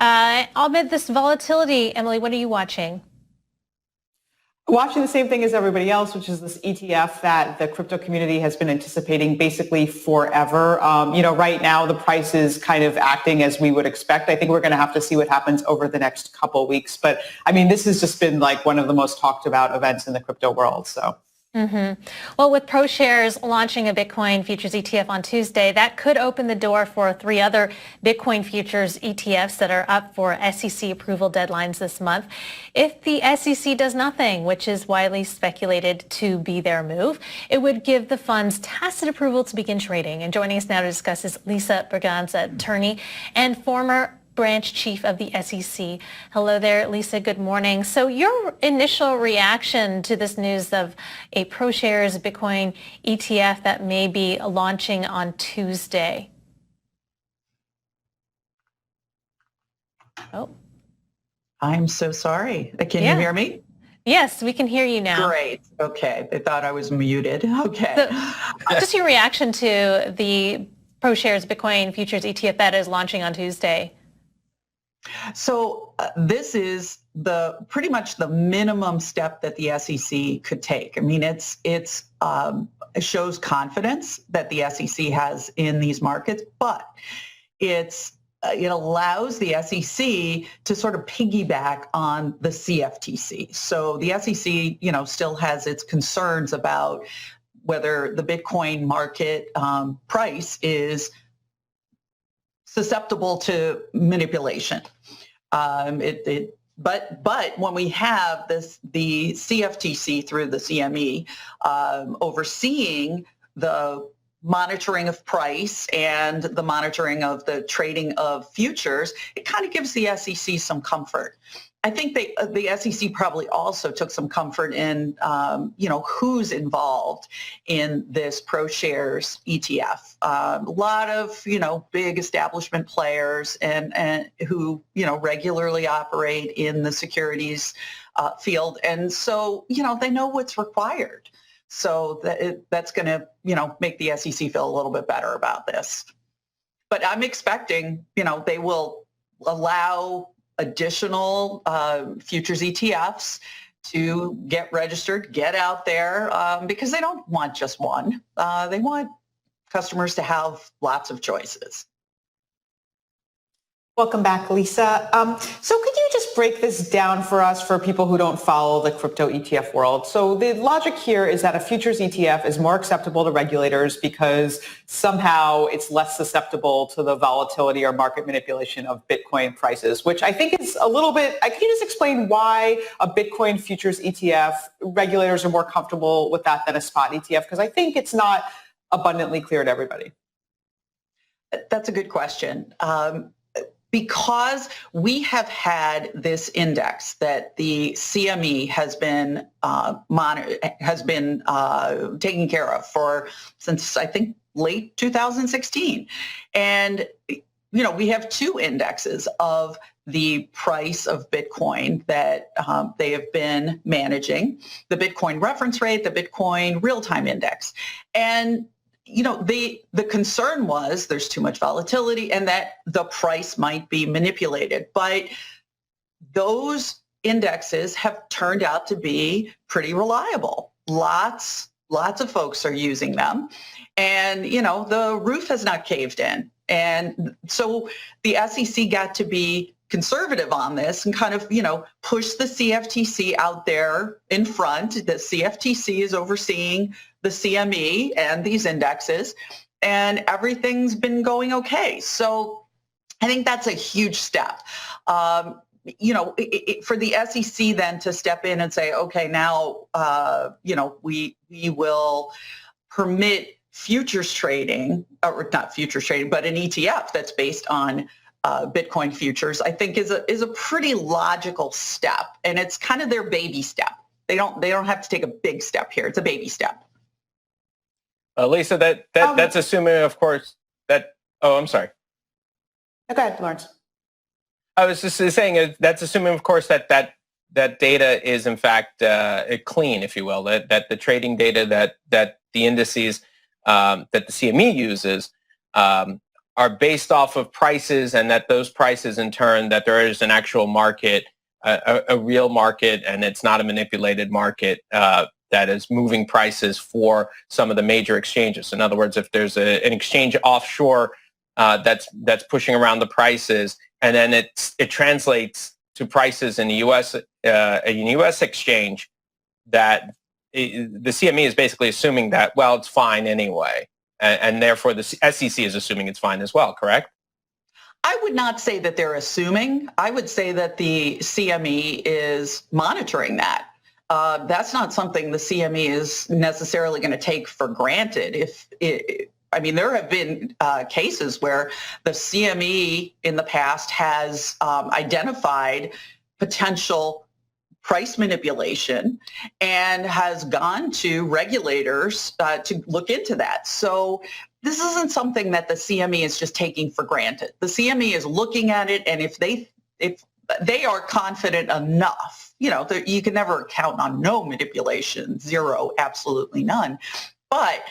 Amid this volatility, Emily, what are you watching? Watching the same thing as everybody else, which is this ETF that the crypto community has been anticipating basically forever. Right now the price is kind of acting as we would expect. I think we're going to have to see what happens over the next couple of weeks. But I mean, this has just been like one of the most talked about events in the crypto world. So. Well, with ProShares launching a Bitcoin futures ETF on Tuesday, that could open the door for 3 other Bitcoin futures ETFs that are up for SEC approval deadlines this month. If the SEC does nothing, which is widely speculated to be their move, it would give the funds tacit approval to begin trading. And joining us now to discuss is Lisa Braganza, attorney and former branch chief of the SEC. Hello there, Lisa. Good morning. So your initial reaction to this news of a ProShares Bitcoin ETF that may be launching on Tuesday? Oh, I'm so sorry. Can you hear me? Yes, we can hear you now. Great. Okay. They thought I was muted. Okay. So, just your reaction to the ProShares Bitcoin futures ETF that is launching on Tuesday. So this is pretty much the minimum step that the SEC could take. I mean, it shows confidence that the SEC has in these markets, but it allows the SEC to sort of piggyback on the CFTC. So the SEC, still has its concerns about whether the Bitcoin market price is susceptible to manipulation. But when we have the CFTC through the CME overseeing the monitoring of price and the monitoring of the trading of futures, it kind of gives the SEC some comfort. I think the SEC probably also took some comfort in, who's involved in this ProShares ETF. A lot of, big establishment players and who, regularly operate in the securities field. And so, they know what's required. So that's going to, make the SEC feel a little bit better about this. But I'm expecting, they will allow additional futures ETFs to get registered, get out there, because they don't want just one. They want customers to have lots of choices. Welcome back, Lisa. So could you just break this down for us for people who don't follow the crypto ETF world? So the logic here is that a futures ETF is more acceptable to regulators because somehow it's less susceptible to the volatility or market manipulation of Bitcoin prices, which I think is a little bit, can you just explain why a Bitcoin futures ETF, regulators are more comfortable with that than a spot ETF? Because I think it's not abundantly clear to everybody. That's a good question. Because we have had this index that the CME has been taken care of since I think late 2016, and we have 2 indexes of the price of Bitcoin that they have been managing: the Bitcoin reference rate, the Bitcoin real-time index, and the concern was there's too much volatility and that the price might be manipulated. But those indexes have turned out to be pretty reliable. Lots of folks are using them. And, the roof has not caved in. And so the SEC got to be conservative on this and kind of, push the CFTC out there in front. The CFTC is overseeing the CME and these indexes, and everything's been going okay. So I think that's a huge step. For the SEC then to step in and say, okay, now, we will permit futures trading, or not futures trading, but an ETF that's based on Bitcoin futures, I think is a pretty logical step, and it's kind of their baby step. They don't have to take a big step here. It's a baby step. Lisa, that's assuming, of course, that. Oh, I'm sorry. Go ahead, Lawrence. I was just saying that's assuming, of course, that data is in fact clean, if you will. That the trading data that the indices that the CME uses are are based off of prices, and that those prices in turn, that there is an actual market, a real market, and it's not a manipulated market that is moving prices for some of the major exchanges. In other words, if there's an exchange offshore that's pushing around the prices, and then it translates to prices in the U.S. A U.S. exchange, that the CME is basically assuming that, well, it's fine anyway, and therefore the SEC is assuming it's fine as well, correct? I would not say that they're assuming. I would say that the CME is monitoring that. That's not something the CME is necessarily going to take for granted. There have been cases where the CME in the past has identified potential price manipulation and has gone to regulators to look into that. So this isn't something that the CME is just taking for granted. The CME is looking at it, and if they are confident enough, you can never count on no manipulation, zero, absolutely none. But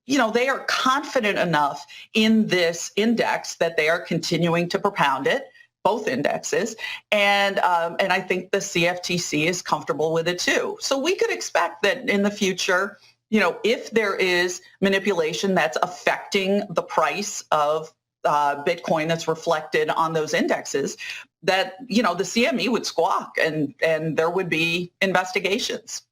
they are confident enough in this index that they are continuing to propound it, both indexes, and I think the CFTC is comfortable with it too. So we could expect that in the future, if there is manipulation that's affecting the price of Bitcoin that's reflected on those indexes, that the CME would squawk and there would be investigations.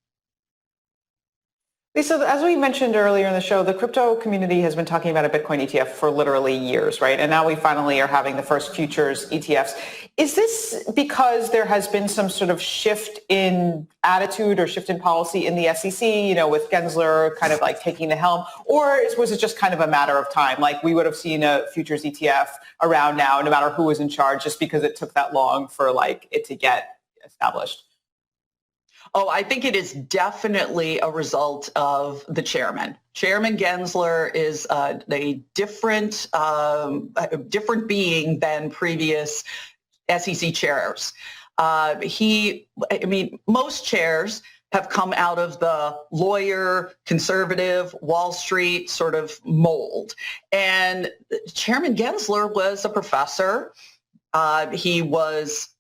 Lisa, as we mentioned earlier in the show, the crypto community has been talking about a Bitcoin ETF for literally years, right? And now we finally are having the first futures ETFs. Is this because there has been some sort of shift in attitude or shift in policy in the SEC, with Gensler kind of like taking the helm? Or was it just kind of a matter of time? Like we would have seen a futures ETF around now, no matter who was in charge, just because it took that long for it to get established? Oh, I think it is definitely a result of the chairman. Chairman Gensler is a different being than previous SEC chairs. Most chairs have come out of the lawyer, conservative, Wall Street sort of mold. And Chairman Gensler was a professor. He was,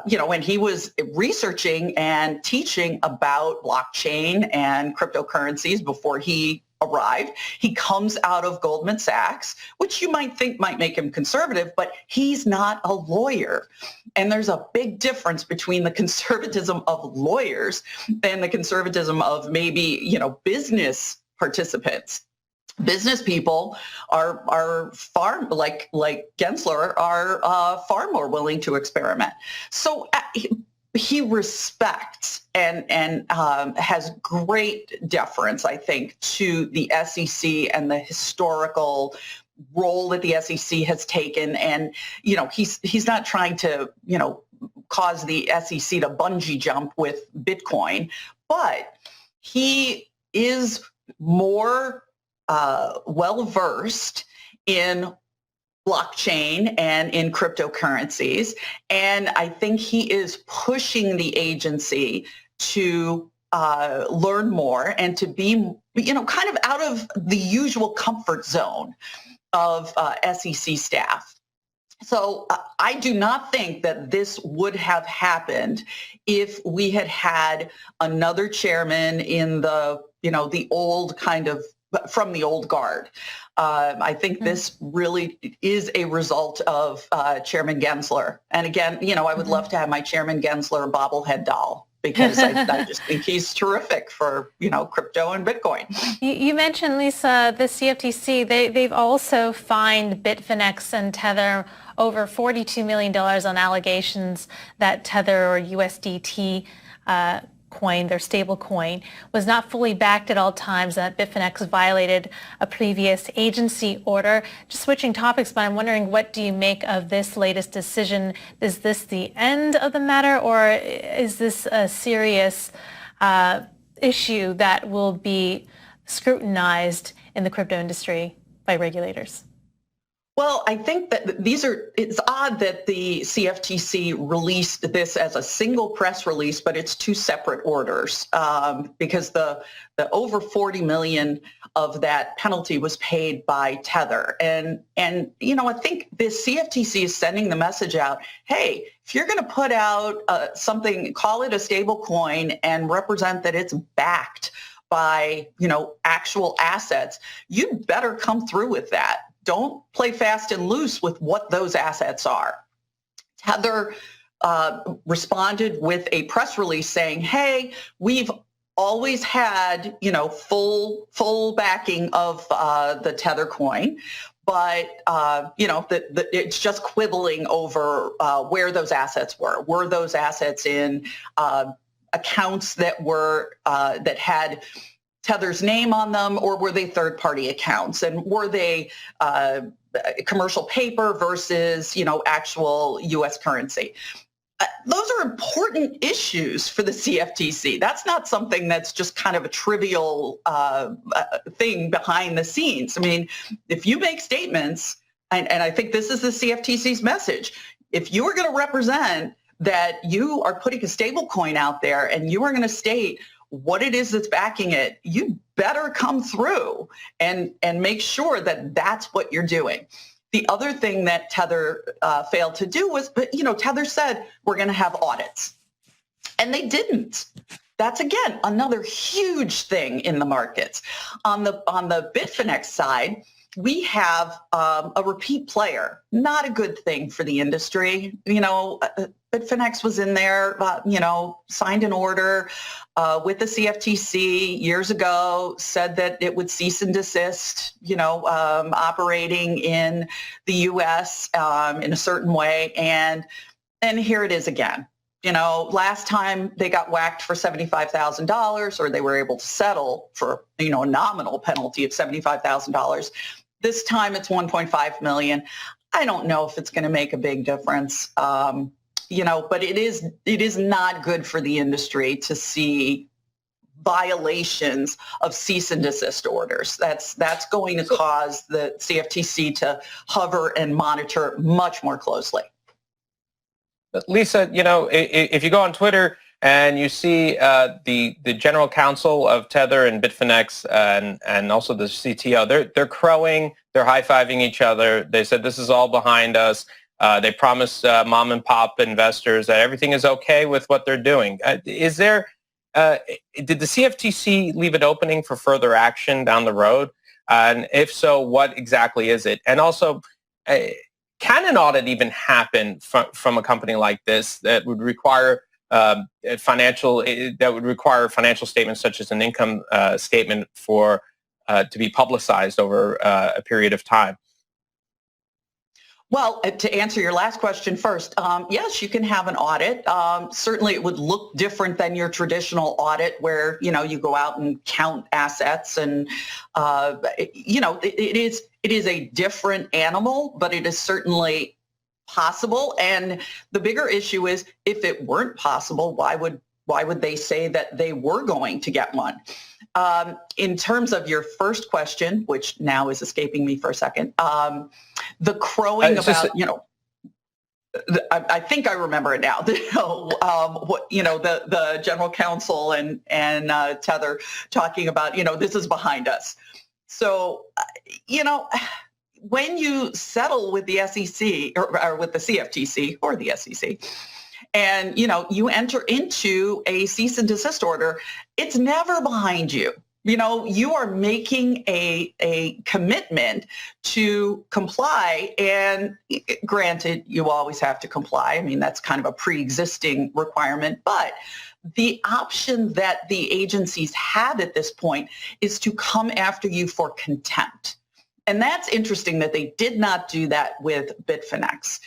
when he was researching and teaching about blockchain and cryptocurrencies before he arrived. He comes out of Goldman Sachs, which you might think might make him conservative, but he's not a lawyer. And there's a big difference between the conservatism of lawyers and the conservatism of maybe, business participants. Business people are far, like Gensler, are far more willing to experiment. So he respects and has great deference, I think, to the SEC and the historical role that the SEC has taken. And he's not trying to cause the SEC to bungee jump with Bitcoin, but he is more well-versed in blockchain and in cryptocurrencies. And I think he is pushing the agency to learn more and to be, kind of out of the usual comfort zone of SEC staff. So I do not think that this would have happened if we had had another chairman in the old kind of, from the old guard. I think this really is a result of Chairman Gensler. And again, I would love to have my Chairman Gensler bobblehead doll, because I just think he's terrific for, crypto and Bitcoin. You mentioned, Lisa, the CFTC, they've also fined Bitfinex and Tether over $42 million on allegations that Tether, or USDT, coin, their stable coin, was not fully backed at all times, that Bitfinex violated a previous agency order. Just switching topics, but I'm wondering, what do you make of this latest decision? Is this the end of the matter, or is this a serious issue that will be scrutinized in the crypto industry by regulators? Well, I think that it's odd that the CFTC released this as a single press release, but it's two separate orders because the over 40 million of that penalty was paid by Tether. And I think the CFTC is sending the message out, hey, if you're going to put out something, call it a stable coin and represent that it's backed by, actual assets, you'd better come through with that. Don't play fast and loose with what those assets are. Tether responded with a press release saying, hey, we've always had, full backing of the Tether coin, but, it's just quibbling over where those assets were. Were those assets in accounts that had Tether's name on them, or were they third-party accounts? And were they commercial paper versus, actual U.S. currency? Those are important issues for the CFTC. That's not something that's just kind of a trivial thing behind the scenes. I mean, if you make statements, and I think this is the CFTC's message, if you are going to represent that you are putting a stable coin out there and you are going to state what it is that's backing it, you better come through and make sure that that's what you're doing. The other thing that Tether failed to do was, Tether said, we're going to have audits. And they didn't. That's, again, another huge thing in the markets. On the Bitfinex side, we have a repeat player. Not a good thing for the industry. Bitfinex was in there, signed an order with the CFTC years ago, said that it would cease and desist, operating in the U.S. In a certain way. And here it is again. Last time they got whacked for $75,000, or they were able to settle for, a nominal penalty of $75,000. This time it's 1.5 million. I don't know if it's going to make a big difference. But it is not good for the industry to see violations of cease and desist orders. That's going to cause the CFTC to hover and monitor much more closely. Lisa, if you go on Twitter and you see the general counsel of Tether and Bitfinex and also the CTO, they're crowing, they're high-fiving each other. They said this is all behind us. They promised mom and pop investors that everything is okay with what they're doing. Did the CFTC leave an opening for further action down the road? And if so, what exactly is it? And also, can an audit even happen from a company like this that would require financial statements such as an income statement to be publicized over a period of time? Well, to answer your last question first, yes, you can have an audit. Certainly it would look different than your traditional audit where, you go out and count assets and, it is a different animal, but it is certainly possible. And the bigger issue is if it weren't possible, why would they say that they were going to get one? In terms of your first question, which now is escaping me for a second, the crowing about, I think I remember it now. The general counsel and Tether talking about, this is behind us. So, when you settle with the SEC or with the CFTC or the SEC, and you enter into a cease and desist order, it's never behind you. You are making a commitment to comply, and granted, you always have to comply. I mean, that's kind of a pre-existing requirement, but the option that the agencies have at this point is to come after you for contempt. And that's interesting that they did not do that with Bitfinex.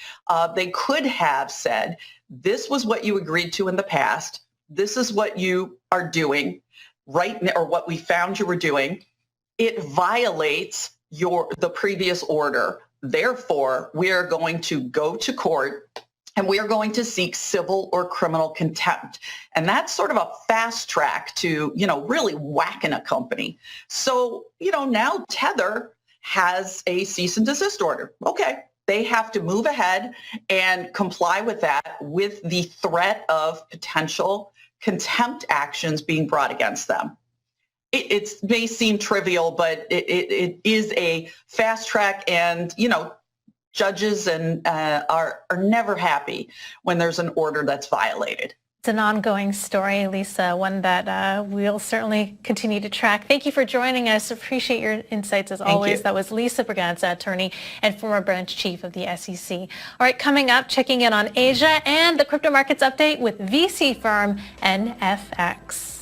They could have said, this was what you agreed to in the past. This is what you are doing right now, or what we found you were doing. It violates the previous order. Therefore, we are going to go to court and we are going to seek civil or criminal contempt. And that's sort of a fast track to, really whacking a company. So, now Tether has a cease and desist order. Okay. They have to move ahead and comply with that with the threat of potential contempt actions being brought against them. It may seem trivial, but it is a fast track, and, judges are never happy when there's an order that's violated. It's an ongoing story, Lisa, one that we'll certainly continue to track. Thank you for joining us. Appreciate your insights as always. That was Lisa Braganza, attorney and former branch chief of the SEC. All right, coming up, checking in on Asia and the crypto markets update with VC firm NFX.